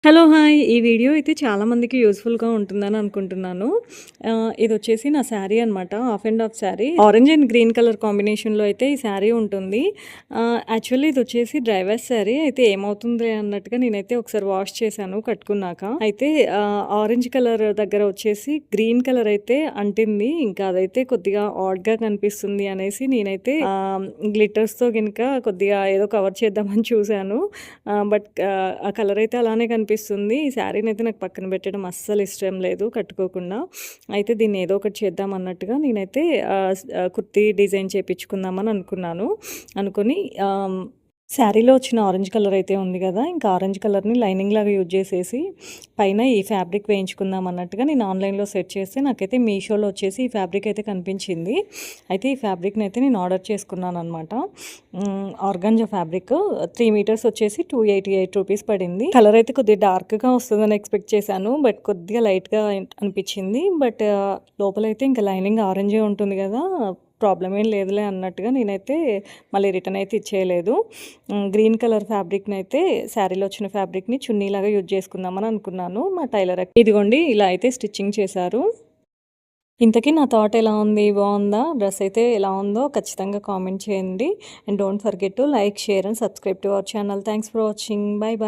Hello! Hi! ఈ video అయితే చాలా మందికి యూజ్‌ఫుల్‌గా ఉంటుందని అనుకుంటున్నాను. ఇదొచ్చేసి నా శారీ అనమాట. Half and half sari. Orange and green colour కాంబినేషన్‌లో అయితే ఈ శారీ ఉంటుంది. యాక్చువల్లీ ఇదొచ్చేసి డ్రైవర్స్ శారీ. అయితే ఏమవుతుందిలే అన్నట్టుగా నేనైతే ఒకసారి వాష్ చేశాను కట్టుకున్నాక. అయితే ఆరెంజ్ కలర్ దగ్గర వచ్చేసి గ్రీన్ కలర్ అయితే అంటింది. ఇంకా అదైతే కొద్దిగా ఆడ్‌గా కనిపిస్తుంది అనేసి నేనైతే గ్లిటర్స్‌తో గినక కొద్దిగా ఏదో కవర్ చేద్దామని చూశాను. బట్ ఆ కలర్ అయితే అలానే కనిపిస్తుంది. ఈ శారీనైతే నాకు పక్కన పెట్టడం అస్సలు ఇష్టం లేదు కట్టుకోకుండా. అయితే దీన్ని ఏదో ఒకటి చేద్దాం అన్నట్టుగా నేనైతే కుర్తీ డిజైన్ చేపించుకుందామని అనుకున్నాను. అనుకోని శారీలో వచ్చిన ఆరెంజ్ కలర్ అయితే ఉంది గదా! ఇంకా ఆరెంజ్ కలర్‌ని లైనింగ్ లాగా యూజ్ చేసేసి పైన ఈ ఫ్యాబ్రిక్ వేయించుకుందాం అన్నట్టుగా నేను ఆన్‌లైన్‌లో సెర్చ్ చేస్తే నాకైతే మీషోలో వచ్చేసి ఈ ఫ్యాబ్రిక్ అయితే కనిపించింది. అయితే ఈ ఫ్యాబ్రిక్‌ని అయితే నేను ఆర్డర్ చేసుకున్నాననమాట. ఆర్గాంజా ఫ్యాబ్రిక్ 3 మీటర్స్ వచ్చేసి రూ. 288 పడింది. కలర్ అయితే కొద్దిగా డార్క్‌గా వస్తదని ఎక్స్‌పెక్ట్ చేశాను. బట్ కొద్దిగా లైట్‌గా అనిపించింది. బట్ లోపలైతే ఇంకా లైనింగ్ ఆరెంజే ఉంటుంది గదా! ప్రాబ్లమ్ ఏం లేదులే అన్నట్టుగా నేనైతే మళ్ళీ రిటర్న్ అయితే ఇచ్చేయలేదు. గ్రీన్ కలర్ ఫ్యాబ్రిక్‌నైతే శారీలో వచ్చిన ఫ్యాబ్రిక్‌ని చున్నీలాగా యూజ్ చేసుకుందామని అనుకున్నాను. మా టైలర్ ఇదిగోండి ఇలా అయితే స్టిచ్చింగ్ చేశారు. ఇంతకీ నా థాట్ ఎలా ఉంది? బావుందా? డ్రెస్ అయితే ఎలా ఉందో ఖచ్చితంగా కామెంట్ చేయండి. And don't forget to like, share and subscribe to our channel. Thanks for watching. By by.